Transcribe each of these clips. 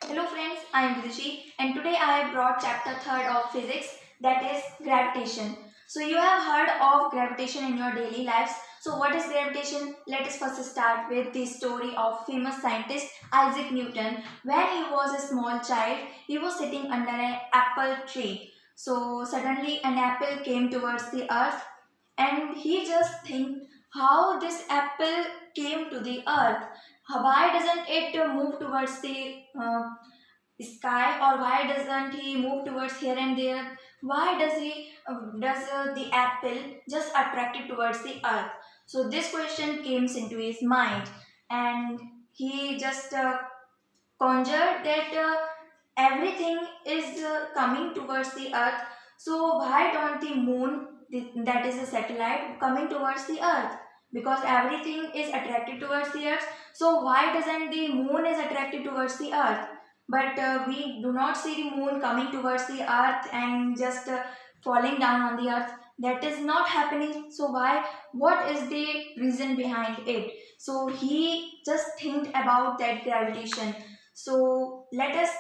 Hello friends, I am Vidhi and today I have brought chapter 3rd of physics, that is gravitation. So you have heard of gravitation in your daily lives. So what is gravitation? Let us first start with the story of famous scientist Isaac Newton. When he was a small child, he was sitting under an apple tree. So suddenly an apple came towards the earth and he just think how this apple came to the earth. Why doesn't it move towards the sky, or why doesn't he move towards here and there? Why does the apple just attracted towards the earth? So this question came into his mind, and he just conjured that everything is coming towards the earth. So why don't the moon, that is a satellite, coming towards the earth? Because everything is attracted towards the earth, so why doesn't the moon is attracted towards the earth? But we do not see the moon coming towards the earth and just falling down on the earth. That is not happening. So why? What is the reason behind it? So he just think about that gravitation. So let us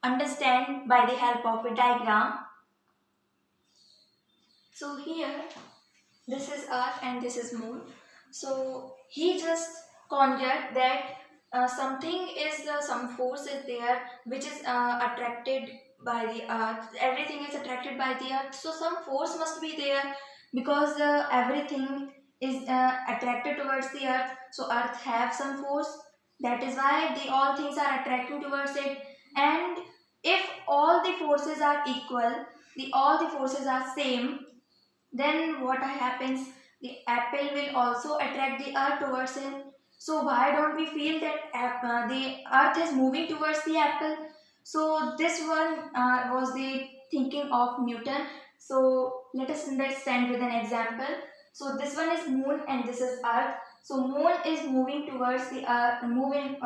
understand by the help of a diagram. So here, this is earth and this is moon. So he just conjured that some force is there which is attracted by the earth. Everything is attracted by the earth, so some force must be there, because everything is attracted towards the earth, so earth have some force. That is why the all things are attracting towards it. And if all the forces are equal, the all the forces are same, then what happens? The apple will also attract the earth towards it. So why don't we feel that the earth is moving towards the apple? So this one was the thinking of Newton. So let us understand with an example. So this one is moon and this is earth. So moon is moving towards the earth, moving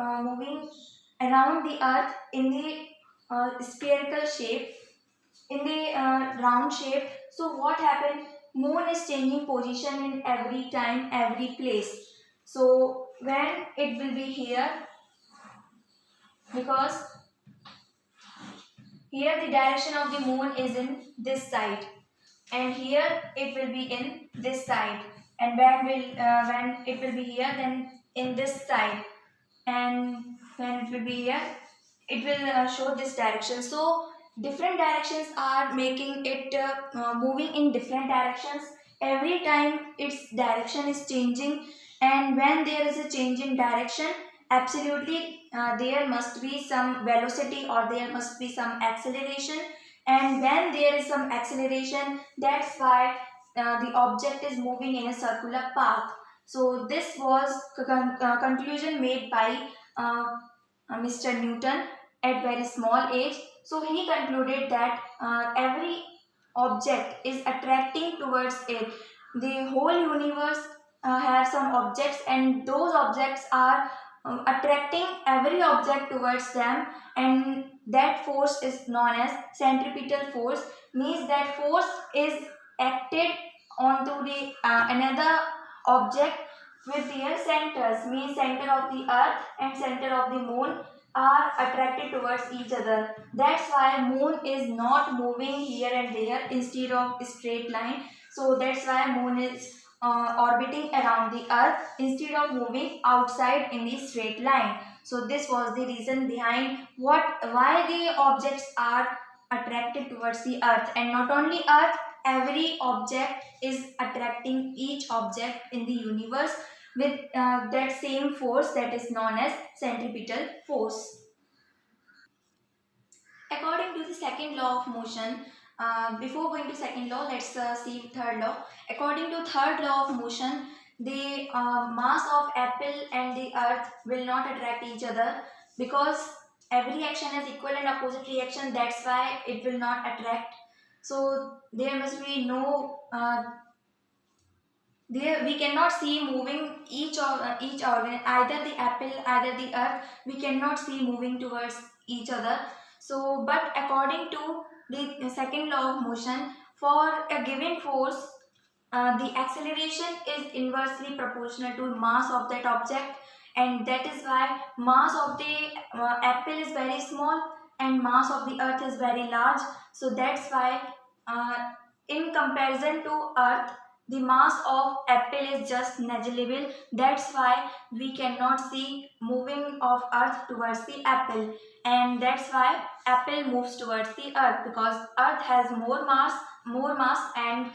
around the earth in the spherical shape, in the round shape. So what happened? Moon is changing position in every time, every place. So when it will be here, because here the direction of the moon is in this side, and here it will be in this side, and when it will be here, then in this side, and when it will be here, it will show this direction. So different directions are making it moving in different directions. Every time its direction is changing, and when there is a change in direction, absolutely there must be some velocity or there must be some acceleration. And when there is some acceleration, that's why the object is moving in a circular path. So this was conclusion made by Mr. Newton at very small age. So he concluded that every object is attracting towards it. The whole universe have some objects, and those objects are attracting every object towards them, and that force is known as centripetal force. Means that force is acted onto the another object with their centers. Means center of the earth and center of the moon are attracted towards each other. That's why moon is not moving here and there instead of straight line. So that's why moon is orbiting around the earth instead of moving outside in the straight line. So this was the reason behind why the objects are attracted towards the earth. And not only earth, every object is attracting each object in the universe with that same force, that is known as centripetal force. According to the second law of motion, before going to second law, let's see third law. According to third law of motion, the mass of apple and the earth will not attract each other, because every action has equal and opposite reaction. That's why it will not attract. So there must be no there we cannot see moving each organ, either the apple, either the earth. We cannot see moving towards each other. So but according to the second law of motion, for a given force, the acceleration is inversely proportional to mass of that object, and that is why mass of the apple is very small and mass of the earth is very large. So that's why uh, in comparison to earth, the mass of apple is just negligible. That's why we cannot see moving of earth towards the apple, and that's why apple moves towards the earth, because earth has more mass, and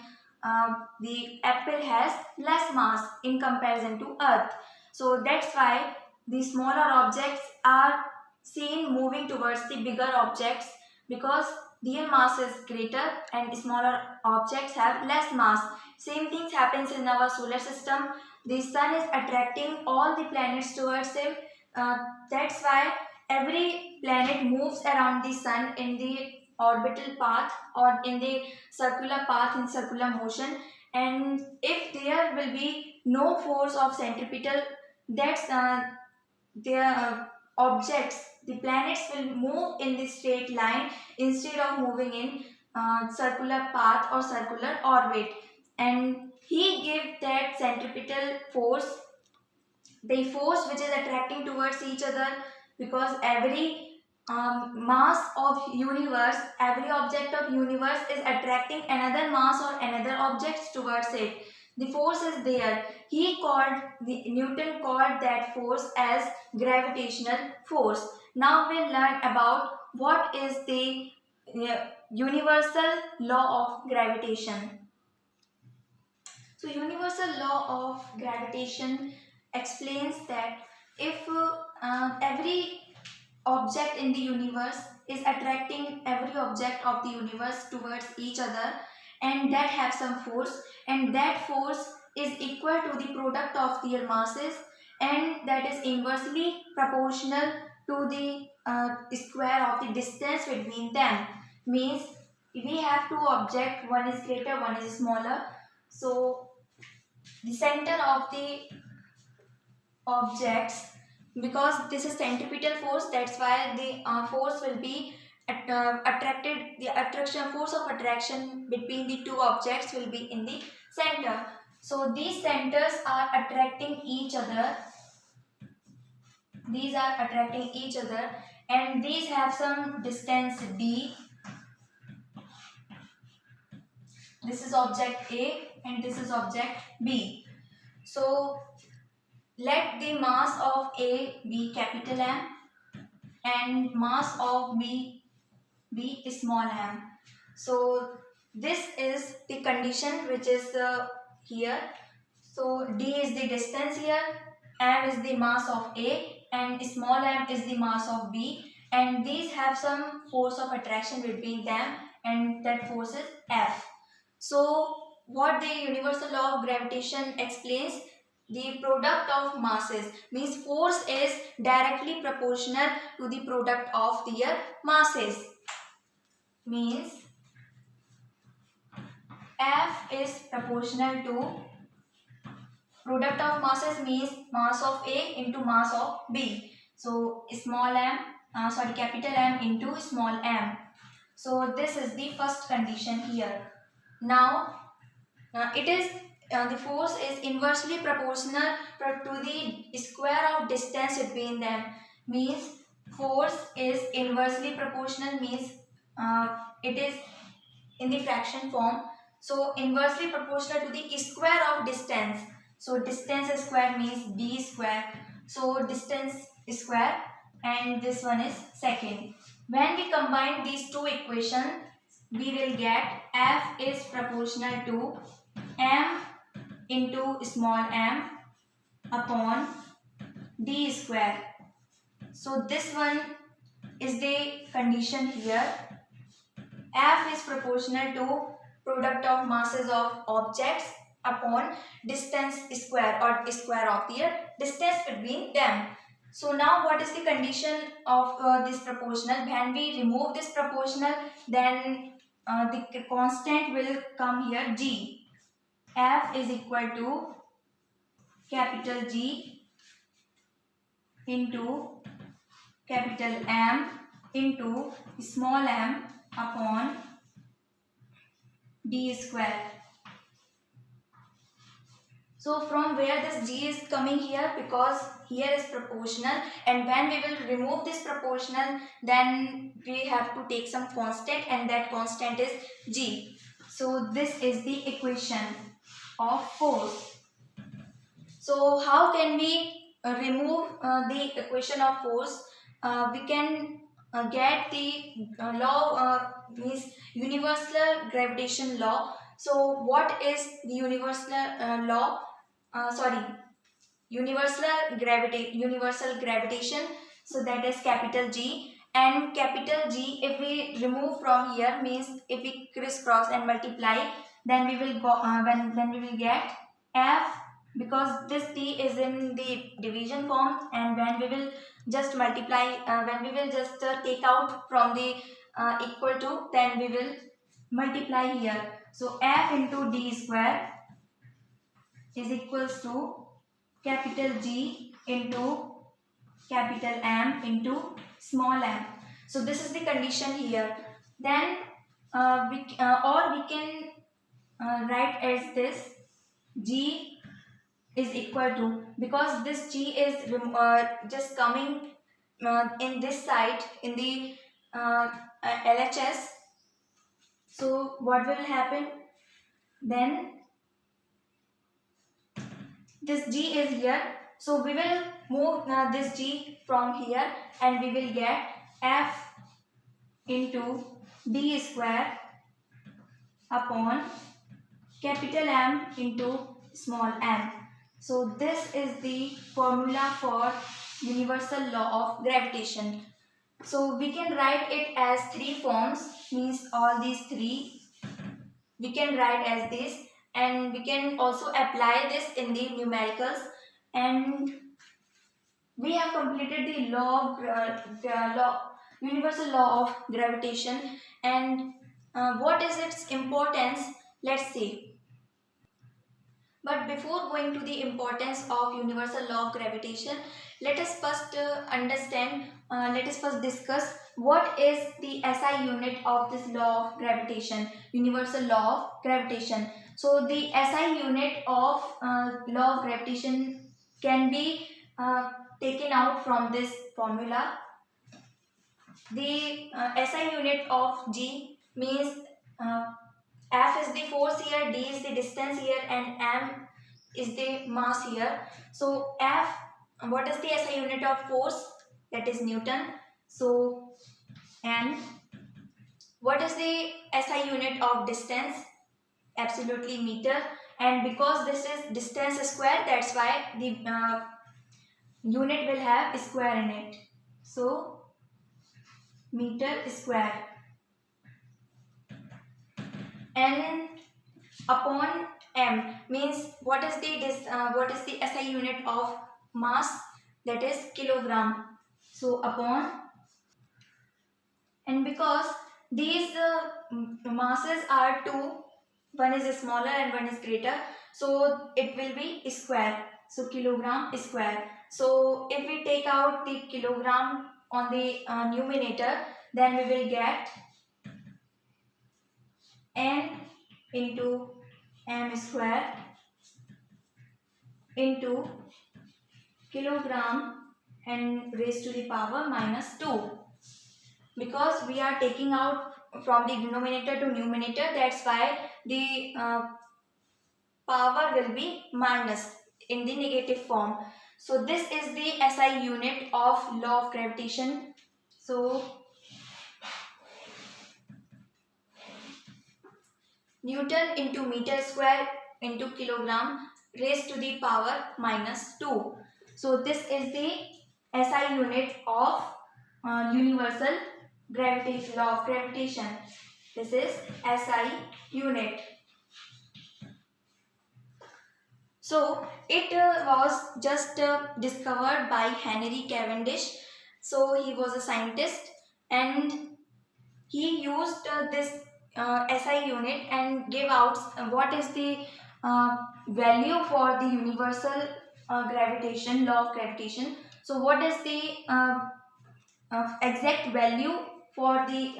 the apple has less mass in comparison to earth. So that's why the smaller objects are seen moving towards the bigger objects, because their mass is greater and smaller objects have less mass. Same things happens in our solar system. The sun is attracting all the planets towards him. uh, that's why every planet moves around the sun in the orbital path, or in the circular path, in circular motion. And if there will be no force of centripetal, that's their objects, the planets will move in the straight line instead of moving in circular path or circular orbit. And he gave that centripetal force, the force which is attracting towards each other, because every mass of universe, every object of universe is attracting another mass or another objects towards it. The force is there. Newton called that force as gravitational force. Now we'll learn about what is the universal law of gravitation. So universal law of gravitation explains that if every object in the universe is attracting every object of the universe towards each other, and that have some force, and that force is equal to the product of their masses, and that is inversely proportional to the square of the distance between them. Means we have two objects, one is greater, one is smaller. So the center of the objects, because this is centripetal force, that's why the force will be attracted, the attraction force of attraction between the two objects will be in the center. So these centers are attracting each other, these are attracting each other, and these have some distance d. This is object A and this is object B. So let the mass of A be capital M and mass of B be small m. So this is the condition which is here. So d is the distance here, m is the mass of A, and small m is the mass of B, and these have some force of attraction between them, and that force is F. So what the universal law of gravitation explains, the product of masses, means force is directly proportional to the product of their masses. Means F is proportional to product of masses, means mass of A into mass of B. So capital M into small m. So this is the first condition here. Now the force is inversely proportional to the square of distance between them. Means force is inversely proportional, means it is in the fraction form. So inversely proportional to the square of distance. So distance square means d square. So distance square, and this one is second. When we combine these two equations, we will get F is proportional to m into small m upon d square. So this one is the condition here. F is proportional to product of masses of objects upon distance square, or square of their distance between them. So now what is the condition of this proportional? When we remove this proportional, then the constant will come here, G. F is equal to capital G into capital M into small m upon d square. So from where this g is coming here, because here is proportional, and when we will remove this proportional, then we have to take some constant, and that constant is g. So this is the equation of force. So how can we remove the equation of force? We can get the law, means universal gravitation law. So what is the universal law? Sorry, universal gravitation. So that is capital G, and capital G, if we remove from here, means if we crisscross and multiply, then we will go when we will get F, because this T is in the division form, and when we will just multiply, when we will just take out from the equal to, then we will multiply here. So F into D square is equals to capital G into capital M into small m. So this is the condition here. Then we can write as this G is equal to, because this G is just coming in this side in the LHS. So what will happen then? This G is here, so we will move this G from here, and we will get F into D square upon capital M into small m. So this is the formula for universal law of gravitation. So we can write it as three forms, means all these three we can write as this, and we can also apply this in the numericals. And we have completed the universal law of gravitation. And what is its importance? Let's see. But before going to the importance of universal law of gravitation, let us first let us first discuss what is the SI unit of this law of gravitation, universal law of gravitation. So the SI unit of law of gravitation can be taken out from this formula. The SI unit of G means F is the force here, D is the distance here, and M is the mass here. So F, what is the SI unit of force? That is Newton. So, and what is the SI unit of distance? Absolutely meter. And because this is distance square, that's why the unit will have a square in it. So meter square. And upon m means what is the SI unit of mass? That is kilogram. So upon, and because these masses are two, one is smaller and one is greater, so it will be square. So kilogram square. So if we take out the kilogram on the numerator, then we will get n into m square into kilogram and raised to the power minus 2. Because we are taking out from the denominator to numerator, that's why the power will be minus in the negative form. So this is the SI unit of law of gravitation. So Newton into meter square into kilogram raised to the power minus 2. So this is the SI unit of universal gravitation, law of gravitation. This is SI unit. So it was just discovered by Henry Cavendish. So he was a scientist, and he used this SI unit and gave out what is the value for the universal gravitation, law of gravitation. So what is the exact value for the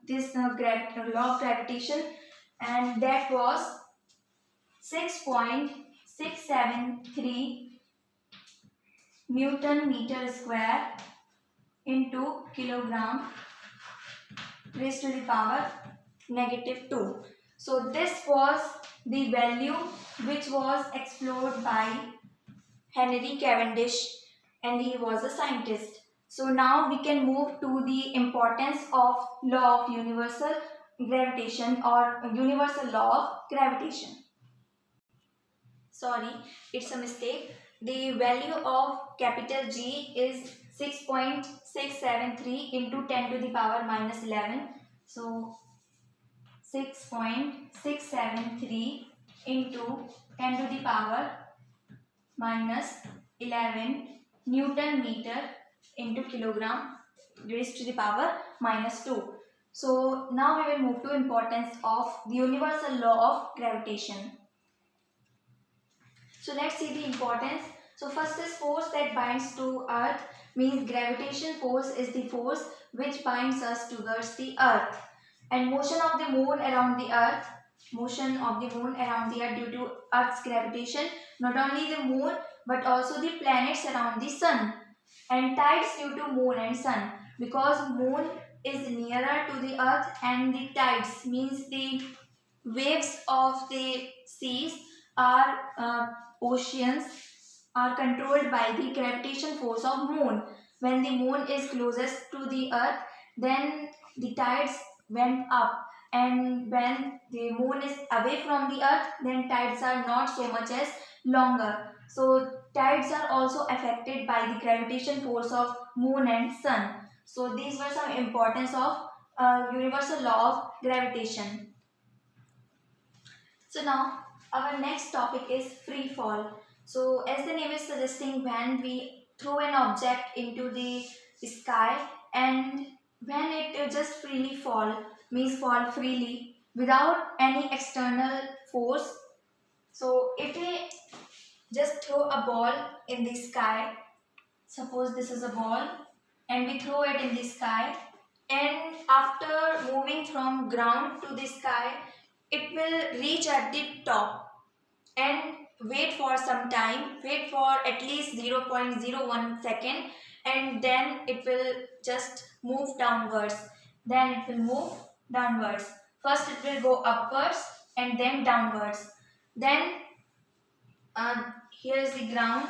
this law of gravitation? And that was 6.6 673 Newton meter square into kilogram raised to the power -2. So this was the value which was explored by Henry Cavendish, and he was a scientist. So now we can move to the importance of law of universal gravitation or universal law of gravitation. Sorry, it's a mistake. The value of capital G is 6.673 into 10 to the power -11. So 6.673 into 10 to the power -11 Newton meter into kilogram raised to the power -2. So now we will move to importance of the universal law of gravitation. So let's see the importance. So first is force that binds to earth, means gravitation force is the force which binds us towards the earth. And motion of the moon around the earth, due to earth's gravitation, not only the moon but also the planets around the sun. And tides due to moon and sun, because moon is nearer to the earth, and the tides means the waves of the seas are oceans are controlled by the gravitation force of moon. When the moon is closest to the earth, then the tides went up, and when the moon is away from the earth, then tides are not so much as longer. So tides are also affected by the gravitation force of moon and sun. So these were some importance of universal law of gravitation. So now our next topic is free fall. So as the name is suggesting, when we throw an object into the sky, and when it just freely fall, means fall freely without any external force. So if we just throw a ball in the sky, suppose this is a ball, and we throw it in the sky, and after moving from ground to the sky, it will reach at the top and wait for some time, wait for at least 0.01 second, and then it will just move downwards. First it will go upwards and then downwards. Then here is the ground.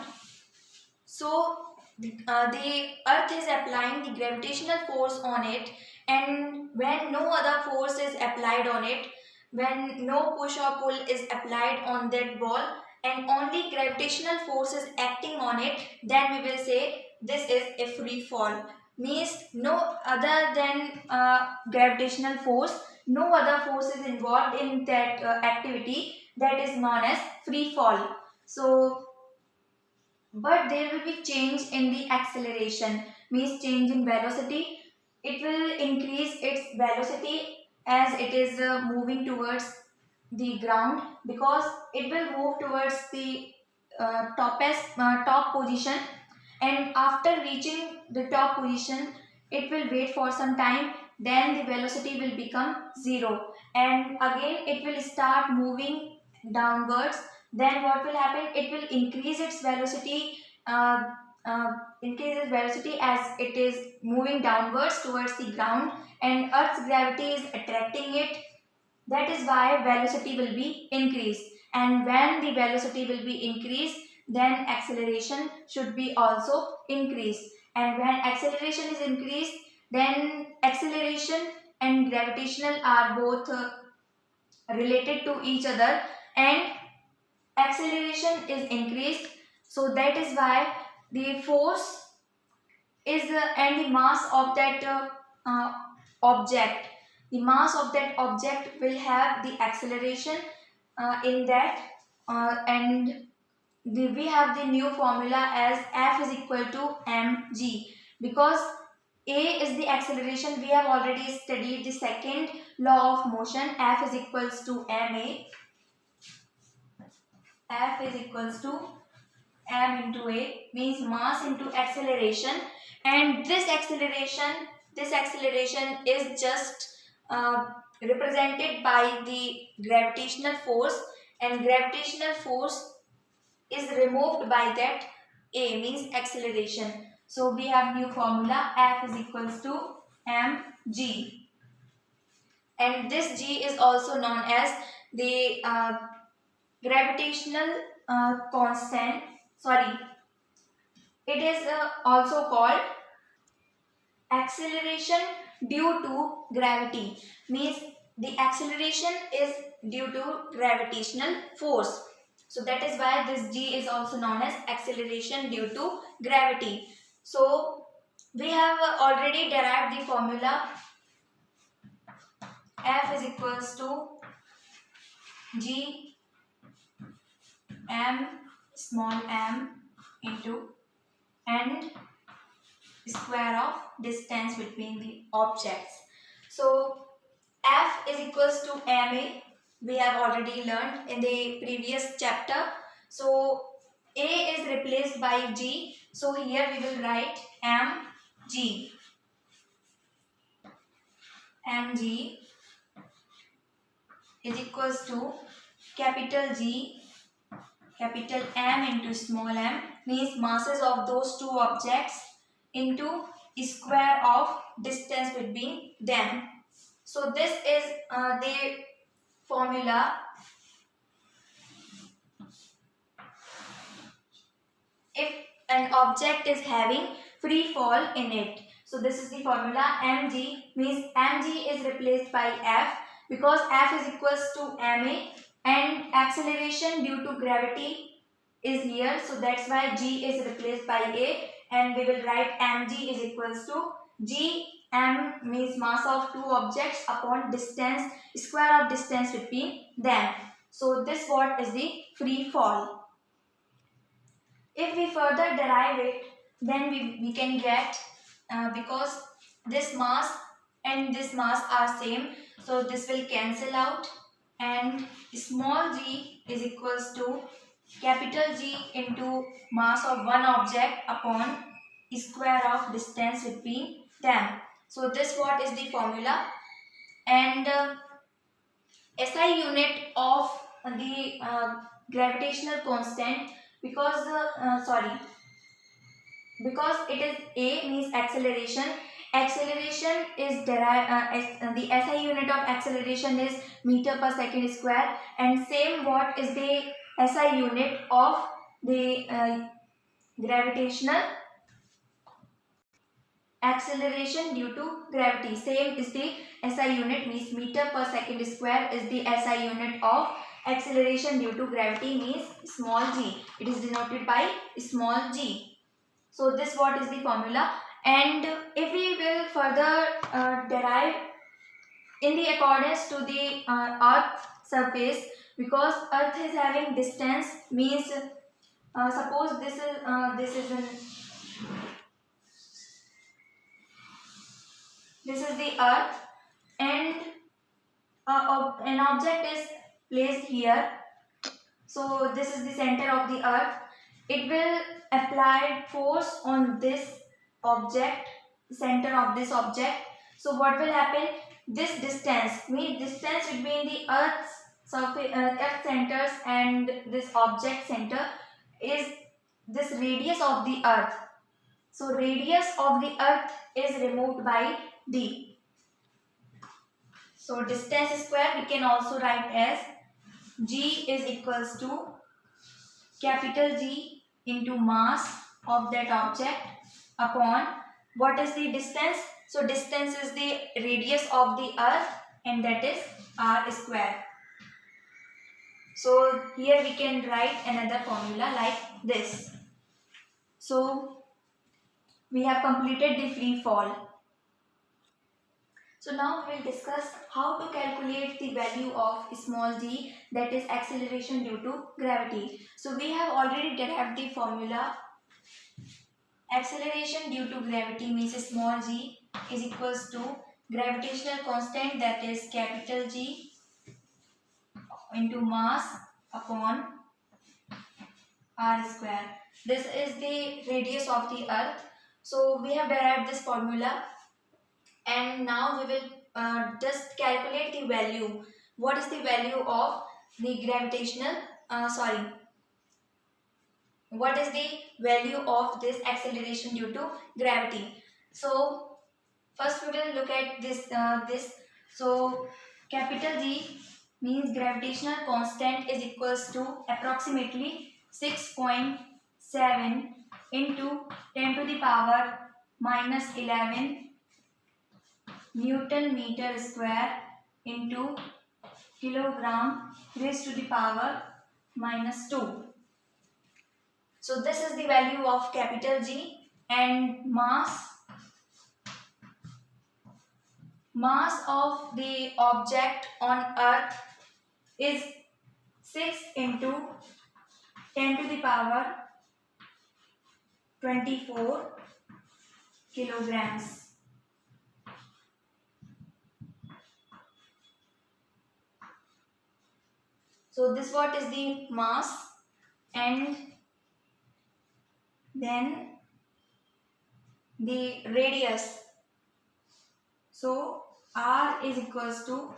So the earth is applying the gravitational force on it, and when no other force is applied on it, when no push or pull is applied on that ball, and only gravitational force is acting on it, then we will say this is a free fall. Means no other than gravitational force, no other force is involved in that activity, that is known as free fall. So but there will be change in the acceleration, means change in velocity. It will increase its velocity as it is moving towards the ground, because it will move towards the top position, and after reaching the top position, it will wait for some time, then the velocity will become 0, and again it will start moving downwards. Then what will happen, it will increase its velocity, uh, as it is moving downwards towards the ground, and earth's gravity is attracting it. That is why velocity will be increased, and when the velocity will be increased, then acceleration should be also increased, and when acceleration is increased, then acceleration and gravitational are both related to each other, and acceleration is increased. So that is why the force is and the mass of that object, will have the acceleration in that, and we have the new formula as F is equal to mg, because a is the acceleration. We have already studied the second law of motion. F is equals to ma. F is equals to m into a, means mass into acceleration, and this acceleration is just represented by the gravitational force, and gravitational force is removed by that a, means acceleration. So we have new formula, F is equals to mg, and this g is also known as the gravitational constant. Sorry, it is also called acceleration due to gravity, means the acceleration is due to gravitational force. So that is why this g is also known as acceleration due to gravity. So we have already derived the formula, F is equals to g m small m into and square of distance between the objects. So F is equals to ma, we have already learned in the previous chapter. So a is replaced by g, so here we will write mg. mg is equals to capital G capital M into small m, means masses of those two objects into square of distance between them. So this is the formula if an object is having free fall in it. So this is the formula, mg, means mg is replaced by F because F is equals to ma and acceleration due to gravity is here, so that's why g is replaced by a, and we will write mg is equals to g m, means mass of two objects upon distance, square of distance between them. So this what is the free fall. If we further derive it, then we can get because this mass and this mass are same, so this will cancel out and small g is equals to capital G into mass of one object upon square of distance between them. So this what is the formula, and SI unit of the gravitational constant, because because it is a, means acceleration. Acceleration is derived the SI unit of acceleration is meter per second square, and same what is the SI unit of the gravitational acceleration due to gravity. Same is the SI unit, means meter per second square is the SI unit of acceleration due to gravity, means small g. It is denoted by small g. So this what is the formula, and if we will further derive in the accordance to the earth surface, because earth is having distance, means suppose this is the earth, and an object is placed here. So this is the center of the earth. It will apply force on this object, center of this object. So what will happen? This distance, means distance between the earth's surface, earth centers and this object center is this radius of the earth. So radius of the earth is removed by d. So distance square we can also write as g is equals to capital G into mass of that object upon what is the distance? So distance is the radius of the earth, and that is r square. So here we can write another formula like this. So we have completed the free fall. So now we will discuss how to calculate the value of small g, that is acceleration due to gravity. So we have already derived the formula, acceleration due to gravity means small g is equals to gravitational constant, that is capital G into mass upon r square. This is the radius of the earth. So we have derived this formula, and now we will just calculate the value. What is the value of the gravitational what is the value of this acceleration due to gravity. So first we will look at this. So capital G means gravitational constant is equals to approximately 6.7 into 10 to the power minus 11 Newton meter square into kilogram raised to the power minus 2. So this is the value of capital G, and mass of the object on earth is 6 into 10 to the power 24 kilograms. So this what is the mass, and then the radius. So R is equals to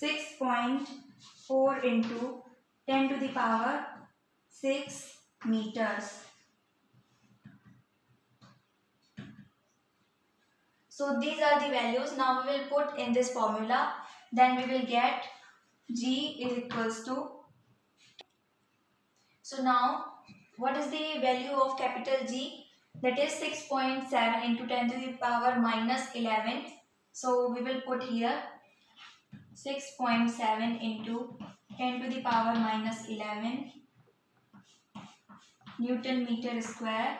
6.4 into 10 to the power 6 meters. So these are the values. Now we will put in this formula. Then we will get G is equals to. So now what is the value of capital G? That is 6.7 into 10 to the power minus 11. So we will put here 6.7 into 10 to the power minus 11 Newton meter square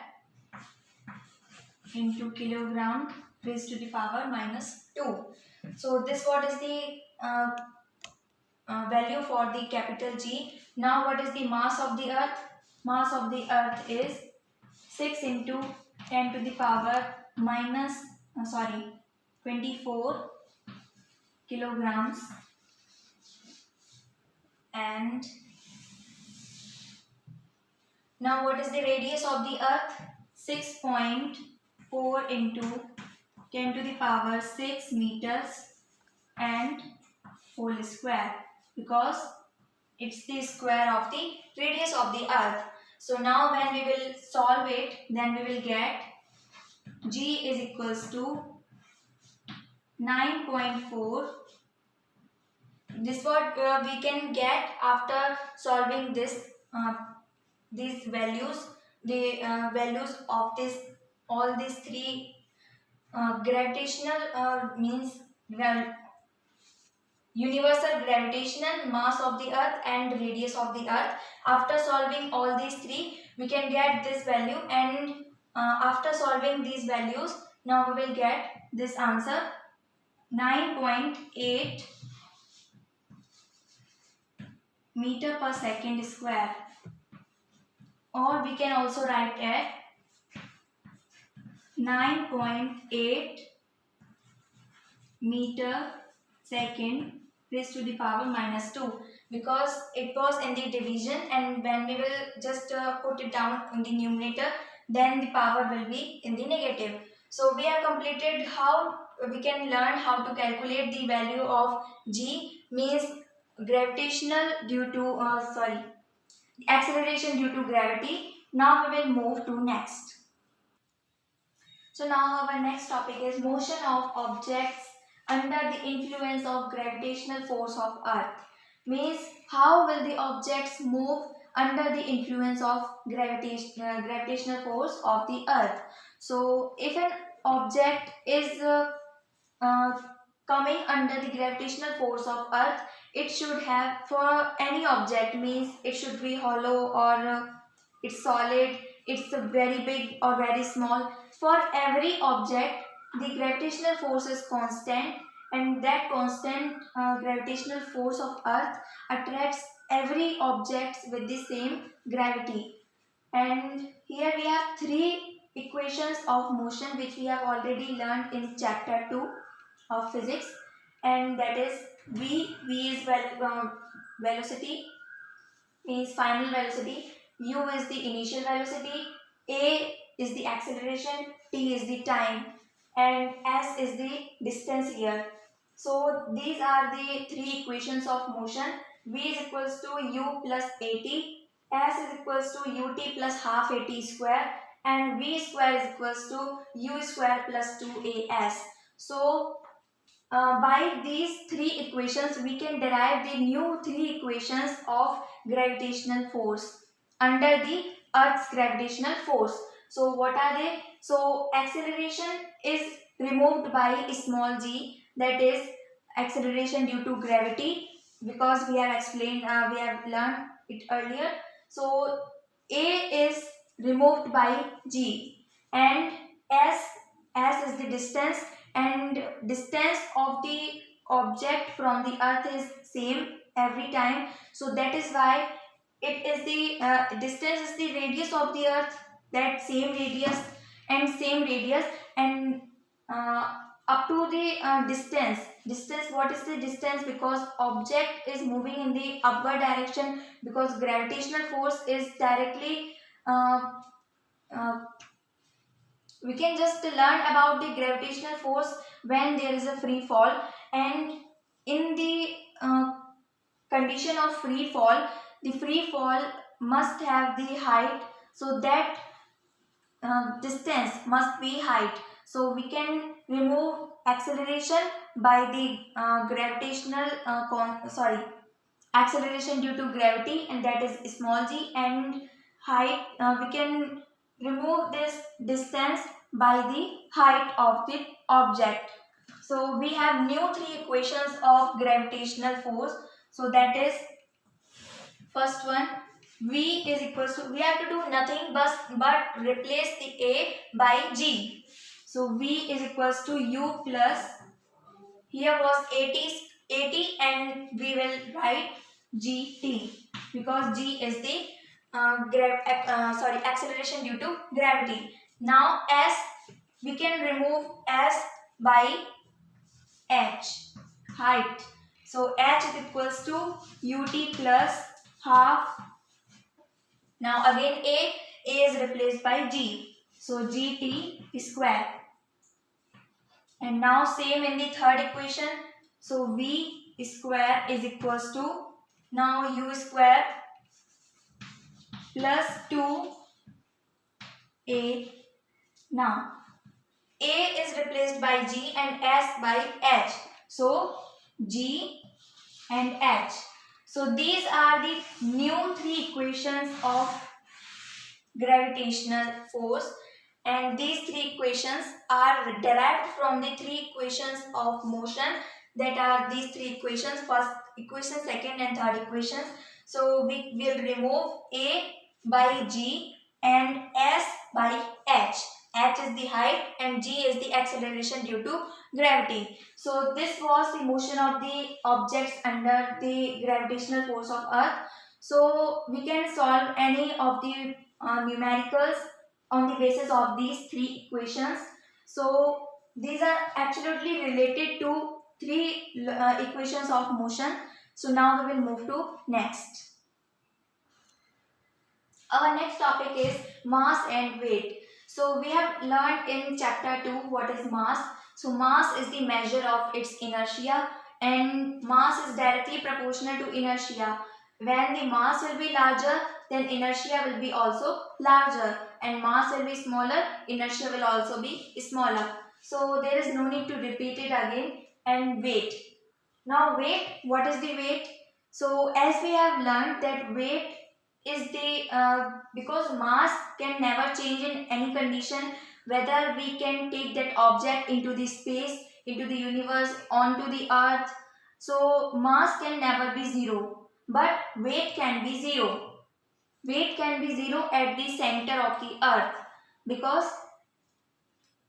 into kilogram raised to the power minus 2. So this what is the value for the capital G. Now what is the mass of the earth? Mass of the earth is 6 into 10 to the power minus 24 kilograms, and now what is the radius of the earth? 6.4 into 10 to the power 6 meters and whole square, because it's the square of the radius of the earth. So now when we will solve it, then we will get G is equals to 9.4. This what we can get after solving this these values, the values of this all these three gravitational means universal gravitational, mass of the earth and radius of the earth. After solving all these three, we can get this value, and after solving these values, now we will get this answer 9.8 meter per second square, or we can also write at 9.8 meter second raised to the power minus 2, because it was in the division, and when we will just put it down in the numerator, then the power will be in the negative. So we have completed how we can learn how to calculate the value of G, means gravitational due to acceleration due to gravity. Now we will move to next. So now our next topic is motion of objects under the influence of gravitational force of earth. Means how will the objects move under the influence of gravitational force of the earth. So if an object is coming under the gravitational force of earth, it should have, for any object, means it should be hollow or it's solid, it's very big or very small. For every object, the gravitational force is constant, and that constant gravitational force of earth attracts every object with the same gravity. And here we have three equations of motion which we have already learned in chapter 2 of physics, and that is v is velocity, means final velocity, u is the initial velocity, a is the acceleration, t is the time, and s is the distance here. So these are the three equations of motion. V is equals to u plus at, S is equals to ut plus half at square, and v square is equals to u square plus 2as. So by these three equations we can derive the new three equations of gravitational force under the Earth's gravitational force. So what are they? So acceleration is removed by small g, that is acceleration due to gravity, because we have explained, we have learned it earlier. So a is removed by g, and s is the distance, and distance of the object from the earth is same every time. So that is why it is the distance is the radius of the earth, that same radius and uh, up to the distance. What is the distance? Because object is moving in the upward direction, because gravitational force is directly uh, uh, we can just learn about the gravitational force when there is a free fall, and in the condition of free fall, the free fall must have the height, so that distance must be height. So we can remove acceleration by the gravitational acceleration due to gravity, and that is small g, and height, we can remove this distance by the height of the object. So we have new three equations of gravitational force. So that is, first one, v is equals to, we have to do nothing but replace the a by g. So v is equals to u plus, here was 80 and we will write gt, because g is the acceleration due to gravity. Now s, we can remove s by h, height. So h is equals to ut plus half. Now again a is replaced by g, so gt square. And now same in the third equation. So v square is equals to, now u square plus 2a. Now a is replaced by g and s by h. So g and h. So these are the new three equations of gravitational force, and these three equations are derived from the three equations of motion, that are these three equations, first equation, second and third equations. So we will remove a by g and s by h. H is the height and g is the acceleration due to gravity. So this was the motion of the objects under the gravitational force of earth. So we can solve any of the numericals on the basis of these three equations. So these are absolutely related to three equations of motion. So now we will move to next. Our next topic is mass and weight. So we have learned in chapter 2 what is mass. So mass is the measure of its inertia, and mass is directly proportional to inertia. When the mass will be larger, then inertia will be also larger, and mass will be smaller, inertia will also be smaller. So there is no need to repeat it again. And weight. Now weight, what is the weight? So as we have learned that weight is the because mass can never change in any condition, whether we can take that object into the space, into the universe, onto the earth. So mass can never be zero, but weight can be zero. Weight can be zero at the center of the earth, because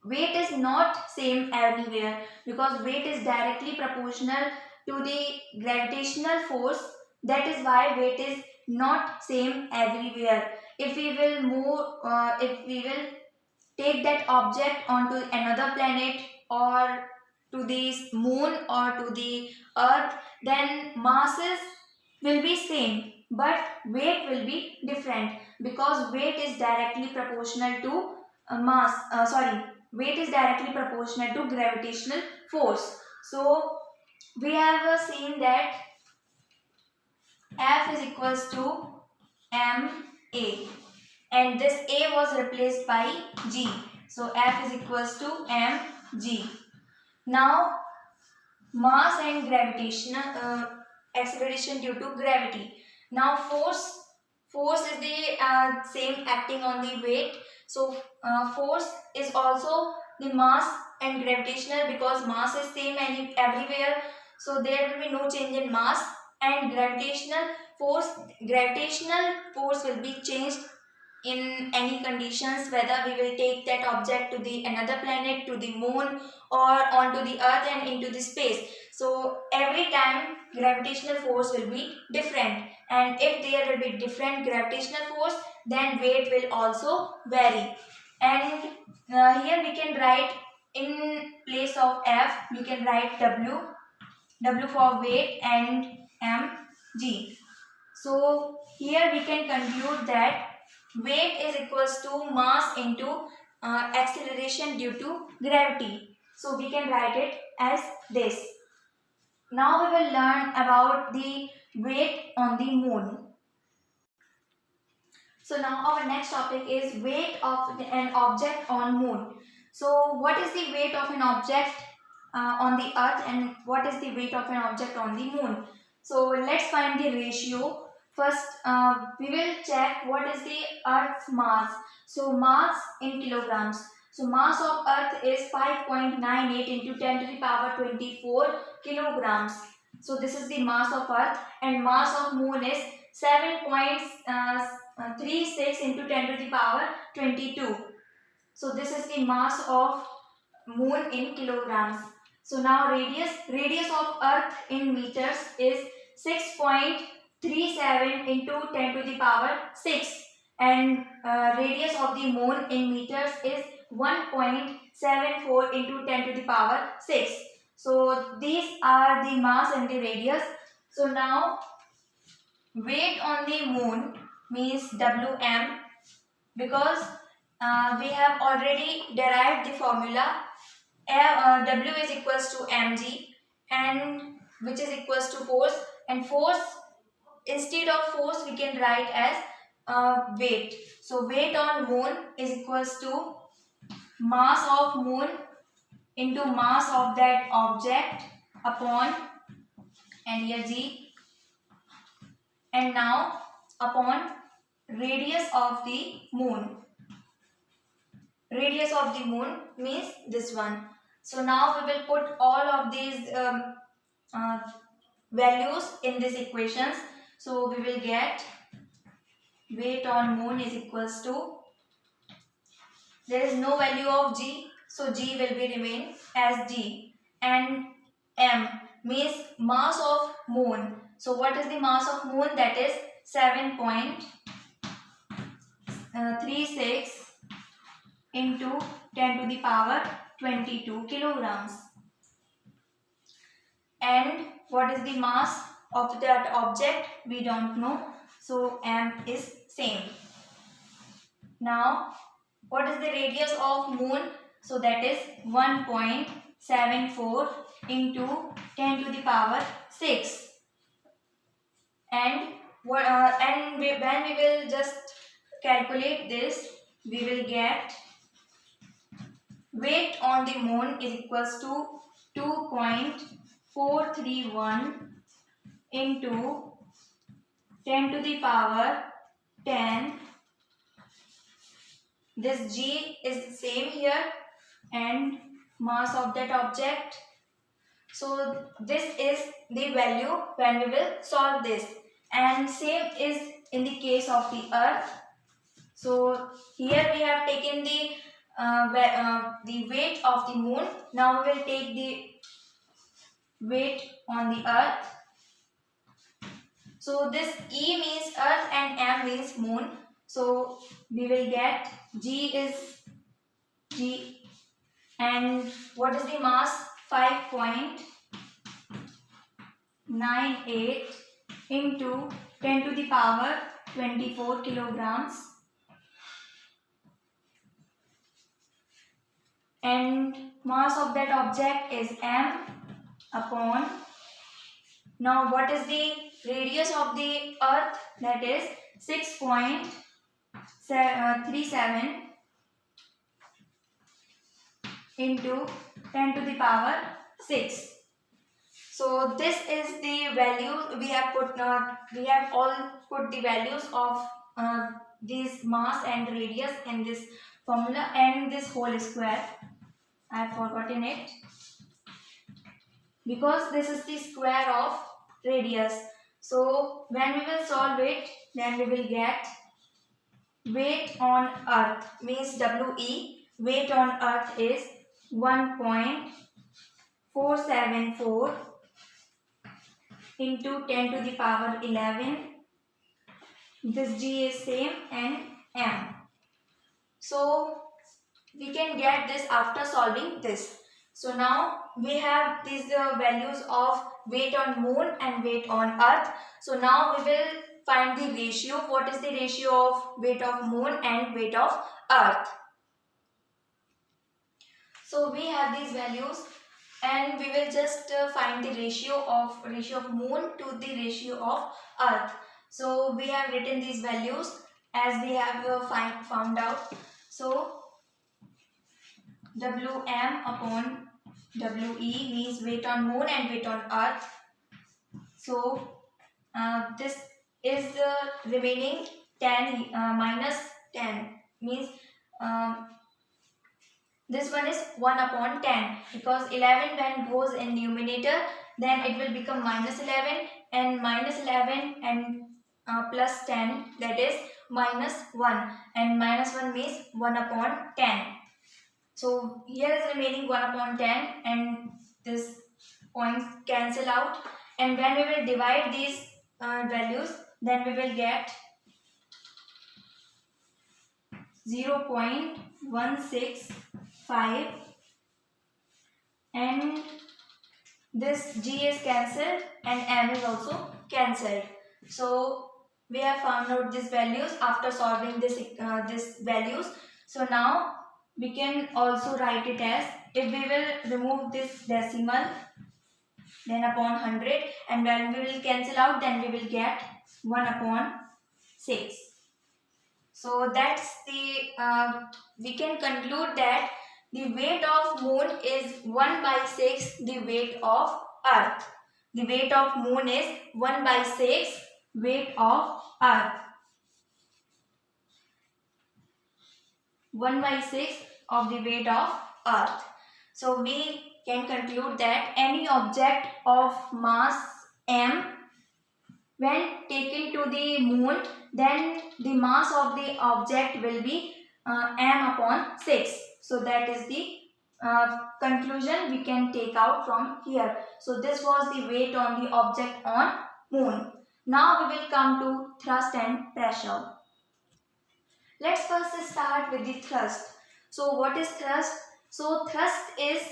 weight is not same everywhere, because weight is directly proportional to the gravitational force. That is why weight is not same everywhere. If we will move, if we will take that object onto another planet, or to the moon, or to the earth, then masses will be same, but weight will be different, because weight is directly proportional to weight is directly proportional to gravitational force. So we have seen that F is equals to ma, and this a was replaced by g. So F is equals to mg. Now mass and gravitational acceleration due to gravity. Now force is the same acting on the weight. So force is also the mass and gravitational, because mass is same everywhere, so there will be no change in mass. And gravitational force will be changed in any conditions, whether we will take that object to the another planet, to the moon, or onto the earth and into the space. So every time gravitational force will be different, and if there will be different gravitational force, then weight will also vary. And here we can write, in place of F we can write W for weight, and mg. So here we can conclude that weight is equals to mass into acceleration due to gravity. So we can write it as this. Now we will learn about the weight on the moon. So now our next topic is weight of an object on moon. So what is the weight of an object on the earth, and what is the weight of an object on the moon? So let's find the ratio. First we will check what is the earth's mass. So mass in kilograms. So mass of earth is 5.98 into 10 to the power 24 kilograms. So this is the mass of earth, and mass of moon is 7.36 into 10 to the power 22. So this is the mass of moon in kilograms. So now radius of earth in meters is 6.37 into 10 to the power 6, and radius of the moon in meters is 1.74 into 10 to the power 6. So these are the mass and the radius. So now weight on the moon means Wm, because we have already derived the formula. W is equals to mg, and which is equals to force, and force, instead of force we can write as weight. So weight on moon is equals to mass of moon into mass of that object upon, and here g, and now upon radius of the moon. Radius of the moon means this one. So now we will put all of these values in these equations. So we will get weight on moon is equals to, there is no value of g, so g will be remain as g, and m means mass of moon. So what is the mass of moon? That is 7.36 into 10 to the power 22 kilograms. And what is the mass of that object? We don't know. So m is same. Now what is the radius of moon? So that is 1.74 into 10 to the power 6. And when we will just calculate this, we will get weight on the moon is equals to 2.431 into 10 to the power 10. This g is the same here, and mass of that object. So this is the value when we will solve this, and same is in the case of the earth. So here we have taken the weight of the moon. Now we will take the weight on the earth. So this E means earth and M means moon. So we will get G is G, and what is the mass? 5.98 into 10 to the power 24 kilograms. And mass of that object is m upon. Now what is the radius of the earth? That is 6.37 into 10 to the power 6. So this is the value we have put. We have all put the values of this mass and radius in this formula, and this whole square. I have forgotten it because this is the square of radius. So when we will solve it, then we will get weight on earth, means WE. Weight on earth is 1.474 into 10 to the power 11. This G is same, and M. So we can get this after solving this. So now we have these values of weight on moon and weight on earth. So now we will find the ratio. What is the ratio of weight of moon and weight of earth? So we have these values, and we will just find the ratio of moon to the ratio of earth. So we have written these values as we have found out. So Wm upon We means weight on moon and weight on earth. So this is remaining 10 minus 10, means this one is 1 upon 10, because 11 when goes in numerator, then it will become minus 11, and minus 11 and plus 10, that is minus 1, and minus 1 means 1 upon 10. So here is remaining 1 upon 10, and this points cancel out, and when we will divide these values, then we will get 0.165, and this G is cancelled and M is also cancelled. So we have found out these values after solving this values. So now we can also write it as, if we will remove this decimal, then upon 100, and when we will cancel out, then we will get 1 upon 6. So that's the, we can conclude that the weight of moon is 1 by 6 the weight of earth. The weight of moon is 1 by 6 weight of earth. 1 by 6 of the weight of earth. So we can conclude that any object of mass m, when taken to the moon, then the mass of the object will be m upon 6. So that is the conclusion we can take out from here. So this was the weight on the object on moon. Now we will come to thrust and pressure. Let's first start with the thrust. So what is thrust? So thrust is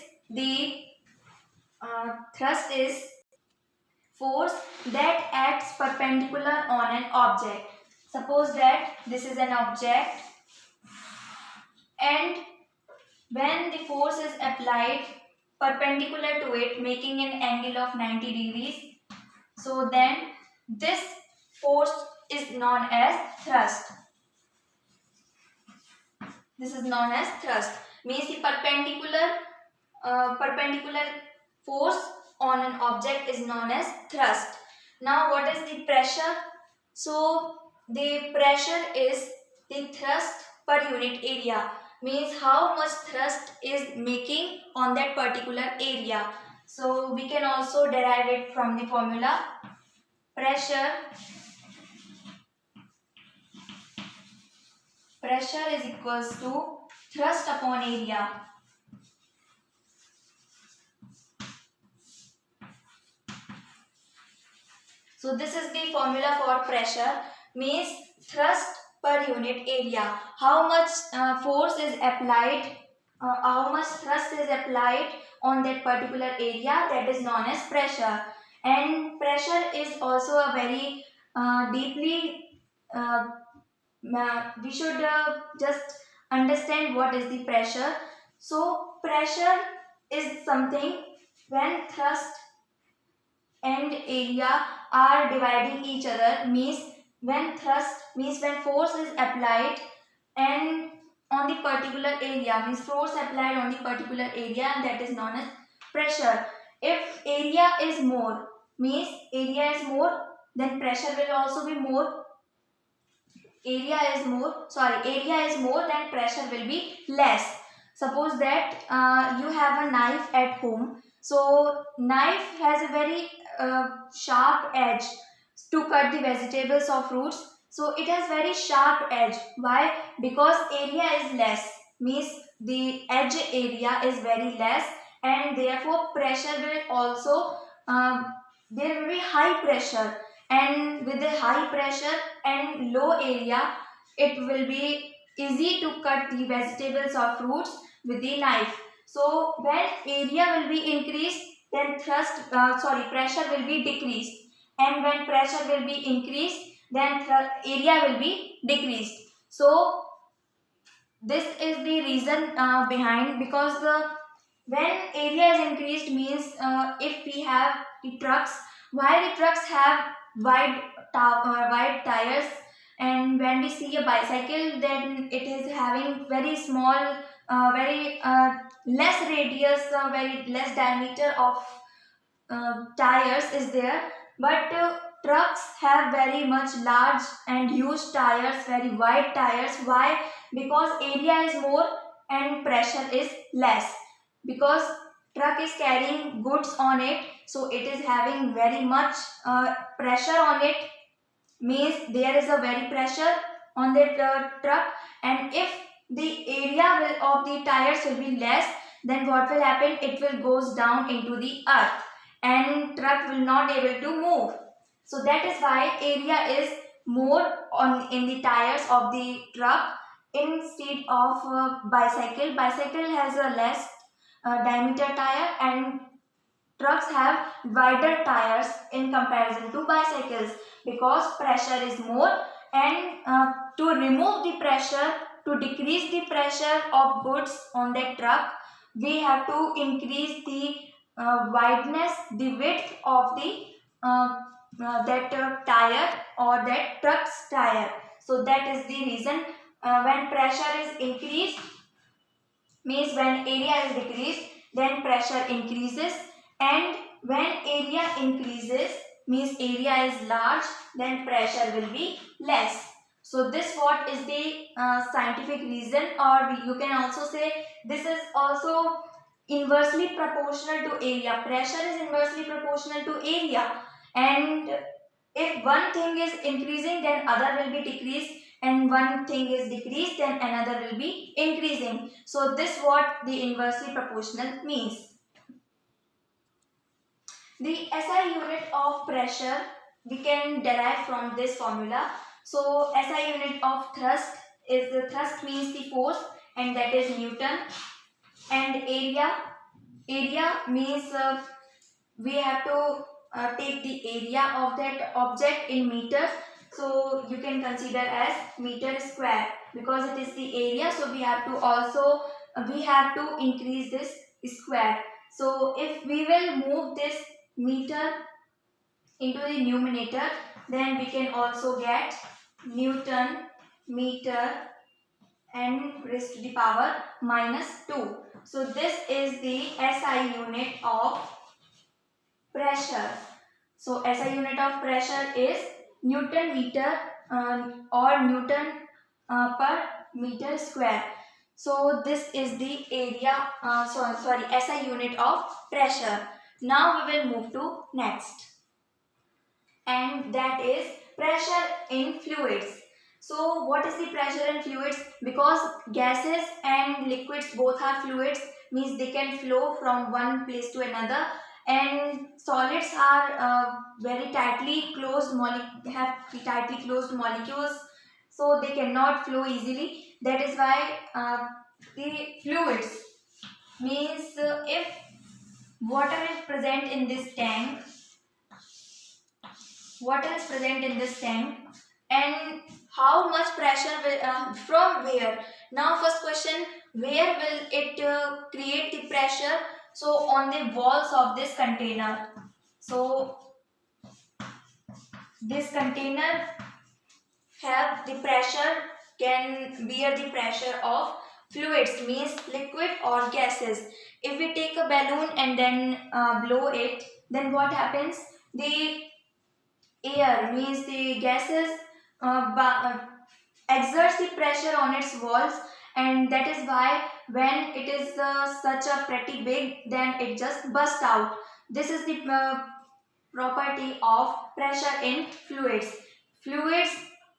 force that acts perpendicular on an object. Suppose that this is an object, and when the force is applied perpendicular to it, making an angle of 90 degrees, so then this force is known as thrust. This is known as thrust. Means the perpendicular force on an object is known as thrust. Now what is the pressure? So the pressure is the thrust per unit area. Means how much thrust is making on that particular area. So we can also derive it from the formula. Pressure is equals to thrust upon area. So this is the formula for pressure, means thrust per unit area. How much force is applied, how much thrust is applied on that particular area, that is known as pressure. And pressure is also a very deeply, we should just understand what is the pressure. So pressure is something when thrust and area are dividing each other, means when thrust means when force is applied and on the particular area, means force applied on the particular area, that is known as pressure. If area is more, means area is more, then pressure will also be more. Area is more, then pressure will be less. Suppose that you have a knife at home. So knife has a very sharp edge to cut the vegetables or fruits. So it has very sharp edge. Why? Because area is less, means the edge area is very less, and therefore pressure will also there will be high pressure, and with the high pressure and low area, it will be easy to cut the vegetables or fruits with the knife. So when area will be increased, then pressure will be decreased, and when pressure will be increased, then area will be decreased. So this is the reason behind, because when area is increased means if we have the trucks, why the trucks have wide tires, and when we see a bicycle, then it is having very small, very less radius, very less diameter of tires is there, but trucks have very much large and huge tires, very wide tires. Why? Because area is more and pressure is less, because truck is carrying goods on it, so it is having very much pressure on it, means there is a very pressure on the truck, and if the area of the tires will be less, then what will happen, it will goes down into the earth and truck will not able to move. So that is why area is more on in the tires of the truck instead of bicycle has a less diameter tire, and trucks have wider tires in comparison to bicycles, because pressure is more, and to remove the pressure, to decrease the pressure of goods on that truck, we have to increase the wideness, the width of the tire or that truck's tire. So that is the reason when pressure is increased, means when area is decreased, then pressure increases, and when area increases, means area is large, then pressure will be less. So this what is the scientific reason, or you can also say this is also inversely proportional to area. Pressure is inversely proportional to area, and if one thing is increasing, then other will be decreased, and one thing is decreased, then another will be increasing. So this what the inversely proportional means. The SI unit of pressure we can derive from this formula. So SI unit of thrust is, the thrust means the force, and that is Newton, and area means we have to take the area of that object in meters. So you can consider as meter square, because it is the area, so we have to also we have to increase this square. So if we will move this meter into the numerator, then we can also get Newton meter and raised to the power -2. So this is the SI unit of pressure. So SI unit of pressure is Newton meter or Newton per meter square. So this is the area, SI unit of pressure. Now we will move to next, and that is pressure in fluids. So what is the pressure in fluids? Because gases and liquids both are fluids, means they can flow from one place to another, and solids are very tightly closed have tightly closed molecules, so they cannot flow easily. That is why the fluids means if water is present in this tank, and how much pressure will from where? Now first question, where will it create the pressure? So on the walls of this container. So this container have the pressure, can bear the pressure of fluids, means liquid or gases. If we take a balloon and then blow it, then what happens? The air, means the gases, exerts the pressure on its walls, and that is why when it is such a pretty big, then it just bursts out. This is the property of pressure in fluids. Fluids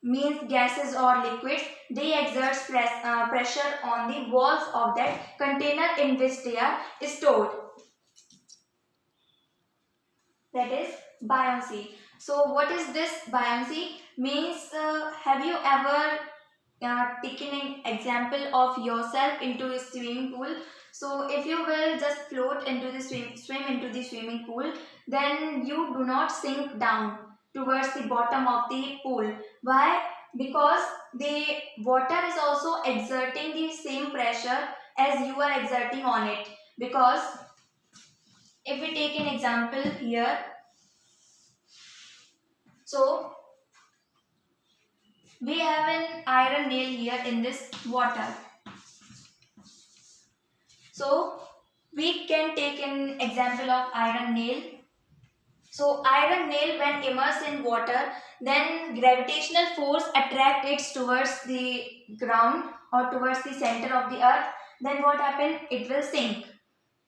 means gases or liquids. They exert pressure on the walls of that container in which they are stored. That is buoyancy. So what is this buoyancy? Means have you ever taken an example of yourself into a swimming pool? So if you will just float into the swim into the swimming pool, then you do not sink down towards the bottom of the pool. Why? Because the water is also exerting the same pressure as you are exerting on it. Because if we take an example here, so we have an iron nail here in this water. So we can take an example of iron nail. So iron nail, when immersed in water, then gravitational force attract it towards the ground or towards the center of the earth. Then what happens? It will sink.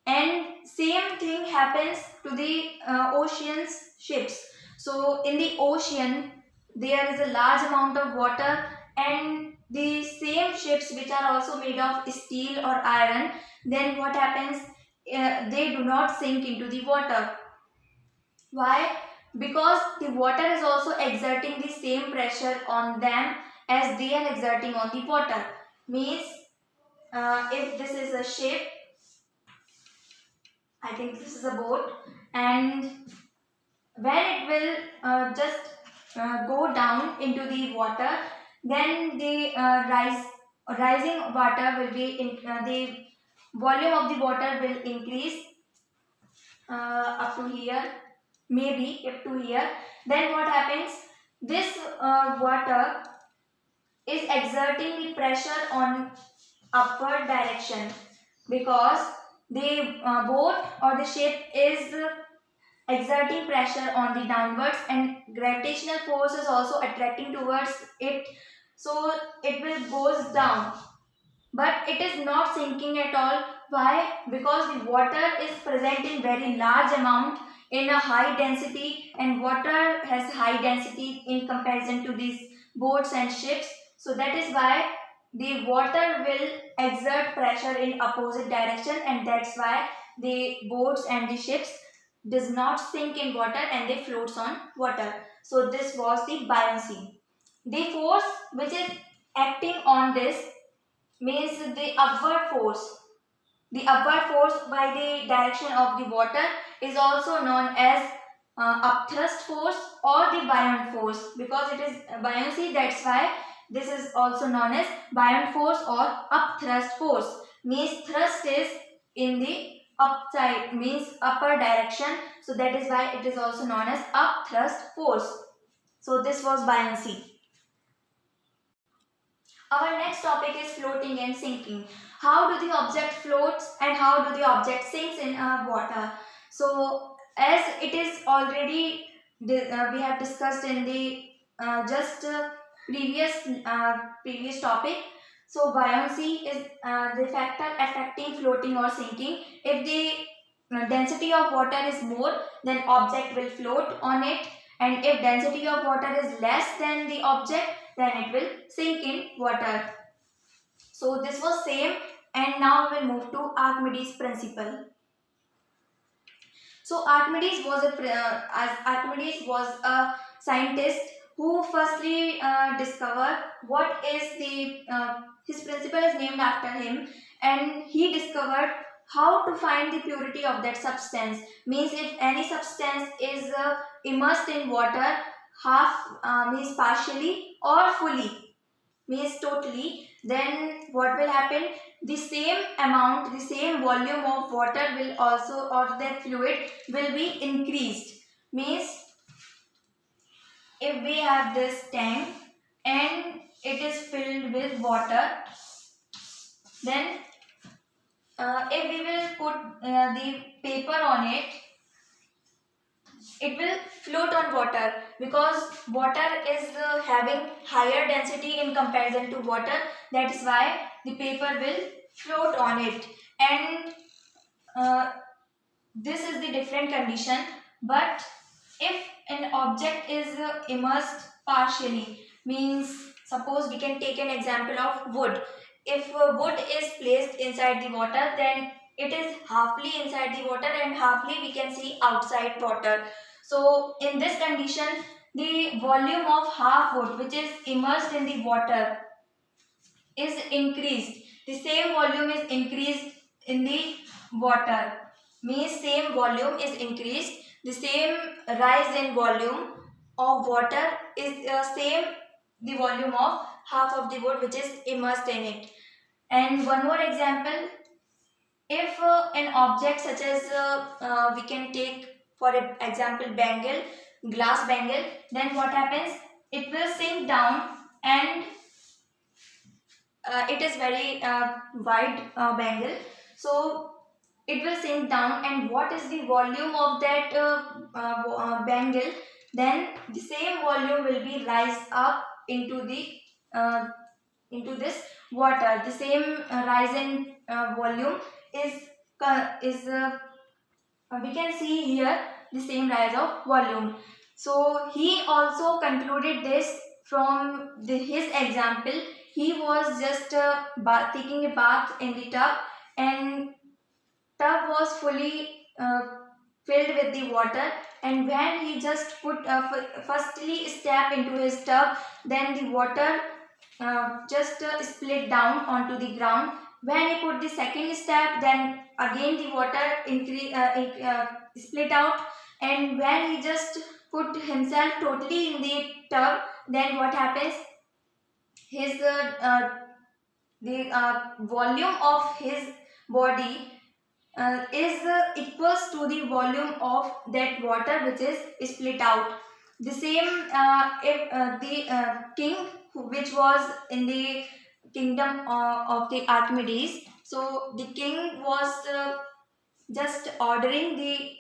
And same thing happens to the ocean's ships. So in the ocean, there is a large amount of water, and the same ships which are also made of steel or iron, then what happens? They do not sink into the water. Why? Because the water is also exerting the same pressure on them as they are exerting on the water. Means if this is a ship, I think this is a boat, and when it will just go down into the water, then the rising water will be in, the volume of the water will increase up to here, maybe up to here. Then what happens? This water is exerting the pressure on upward direction, because the boat or the ship is exerting pressure on the downwards, and gravitational force is also attracting towards it, so it will goes down, but it is not sinking at all. Why? Because the water is present in very large amount in a high density, and water has high density in comparison to these boats and ships. So that is why the water will exert pressure in opposite direction, and that's why the boats and the ships does not sink in water and they floats on water. So this was the buoyancy. The force which is acting on this means the upward force. The upward force by the direction of the water is also known as upthrust force or the buoyant force, because it is buoyancy, that's why this is also known as buoyant force or upthrust force. Means thrust is in the upside, means upper direction, so that is why it is also known as upthrust force. So this was buoyancy. Our next topic is floating and sinking. How do the object floats and how do the object sinks in water? So as it is already we have discussed in the just previous topic. So buoyancy is the factor affecting floating or sinking. If the density of water is more, then object will float on it, and if density of water is less than the object, then it will sink in water. So this was same, and now we will move to Archimedes principle. So Archimedes was a scientist who firstly discovered what is the his principle is named after him, and he discovered how to find the purity of that substance. Means if any substance is immersed in water, half means partially or fully, means totally, then what will happen? The same amount, the same volume of water will also, or that fluid will be increased. Means if we have this tank and it is filled with water, then if we will put the paper on it, it will float on water, because water is having higher density in comparison to water. That is why the paper will float on it. And uh, this is the different condition. But if an object is immersed partially, means suppose we can take an example of wood. If wood is placed inside the water, then it is halfly inside the water and halfly we can see outside water. So in this condition, the volume of half wood which is immersed in the water is increased. The same volume is increased in the water, means same volume is increased. The same rise in volume of water is same the volume of half of the wood which is immersed in it. And one more example, if an object such as we can take for example bangle, glass bangle, then what happens, it will sink down, and it is very wide bangle, so it will sink down. And what is the volume of that bangle, then the same volume will be rise up into the uh, into this water. The same rise in volume is we can see here the same rise of volume. So he also concluded this from his example. He was just taking a bath in the tub, and tub was fully filled with the water, and when he just put firstly step into his tub, then the water just split down onto the ground. When he put the second step, then again the water split out, and when he just put himself totally in the tub, then what happens, his the volume of his body is equals to the volume of that water which is split out. The same if the king which was in the kingdom of the Archimedes, so the king was just ordering the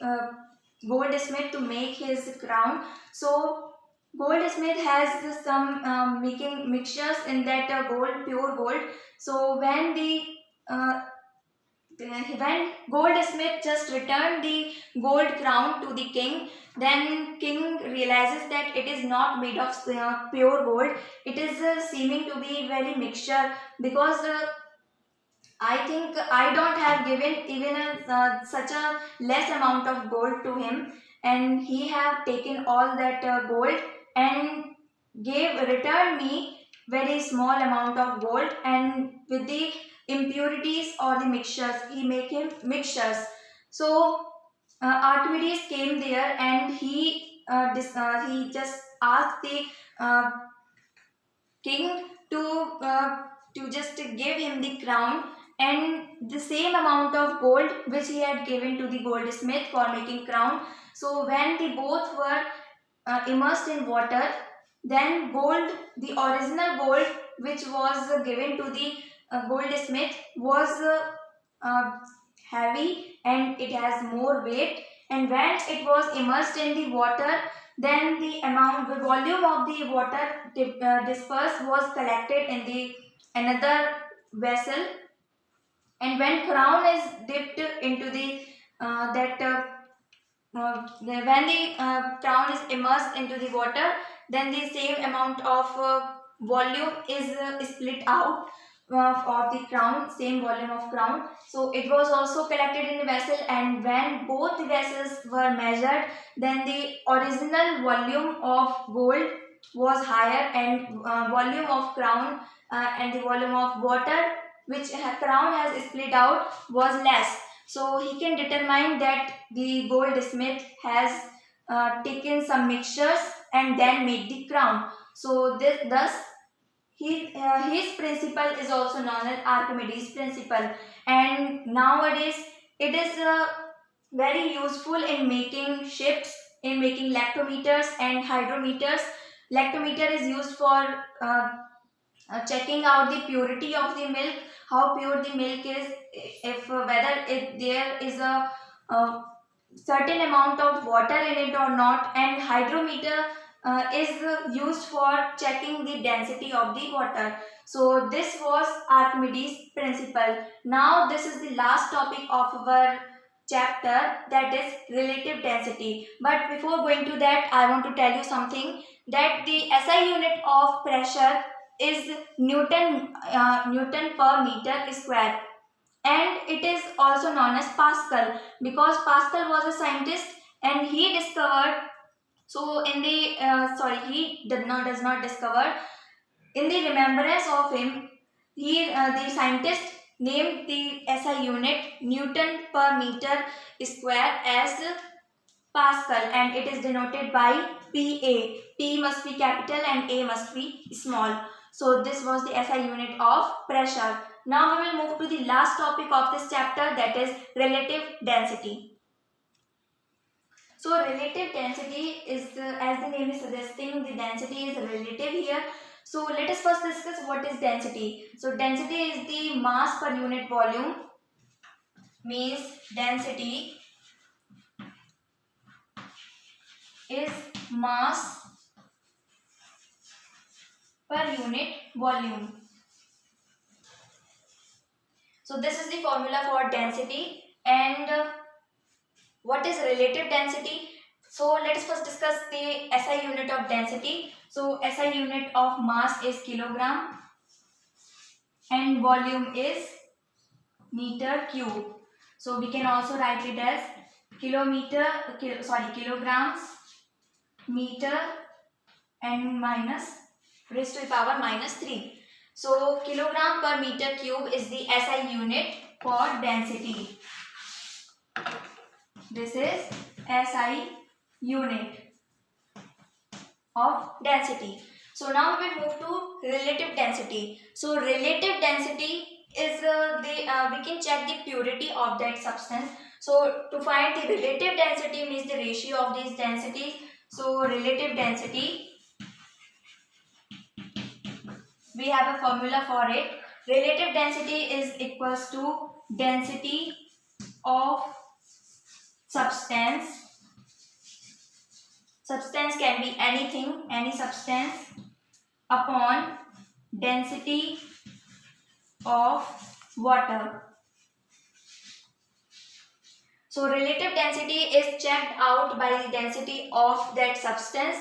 goldsmith to make his crown. So goldsmith has some making mixtures in that gold, pure gold. So when the uh, when goldsmith just returned the gold crown to the king, then king realizes that it is not made of pure gold. It is seeming to be very mixture, because I think I don't have given even such a less amount of gold to him, and he have taken all that gold and gave returned me very small amount of gold, and with the impurities or the mixtures he make him mixtures. So Archimedes came there, and he just asked the uh, king to just give him the crown and the same amount of gold which he had given to the goldsmith for making crown. So when they both were immersed in water, then gold, the original gold which was given to the goldsmith was uh, heavy and it has more weight, and when it was immersed in the water, then the volume of the water dispersed was collected in the another vessel, and when crown is dipped into the that when the crown is immersed into the water, then the same amount of volume is split out of the crown, same volume of crown. So it was also collected in the vessel, and when both the vessels were measured, then the original volume of gold was higher, and volume of crown and the volume of water which crown has split out was less. So he can determine that the goldsmith has taken some mixtures and then made the crown. So thus his principle is also known as Archimedes principle, and nowadays it is very useful in making ships, in making lactometers and hydrometers, Lactometer is used for checking out the purity of the milk, how pure the milk is, if whether there is a certain amount of water in it or not. And hydrometer is used for checking the density of the water. So this was Archimedes principle. Now this is the last topic of our chapter, that is relative density. But before going to that, I want to tell you something, that the SI unit of pressure is Newton per meter square, and it is also known as Pascal, because Pascal was a scientist and he discovered, so in the he does not discover, in the remembrance of him, he the scientist named the SI unit Newton per meter square as Pascal, and it is denoted by PA. P must be capital and A must be small. So this was the SI unit of pressure. Now we will move to the last topic of this chapter, that is relative density. So relative density is, as the name is suggesting, the density is relative here. So let us first discuss what is density. So density is the mass per unit volume, means density is mass per unit volume. So this is the formula for density. And what is relative density? So let us first discuss the SI unit of density. So SI unit of mass is kilogram and volume is meter cube. So we can also write it as kilograms, meter and minus raised to the power -3. So kilogram per meter cube is the SI unit for density. This is SI unit of density. So now we will move to relative density. So relative density is we can check the purity of that substance. So to find the relative density means the ratio of these densities. So relative density, we have a formula for it. Relative density is equals to density of substance. Substance can be anything, any substance, upon density of water. So relative density is checked out by the density of that substance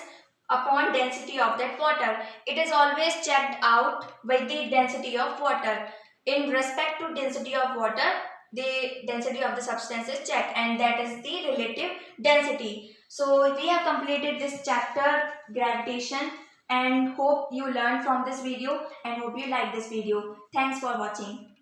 upon density of that water. It is always checked out by the density of water. In respect to density of water, the density of the substance is checked, and that is the relative density. So we have completed this chapter, gravitation, and hope you learned from this video and hope you like this video. Thanks for watching.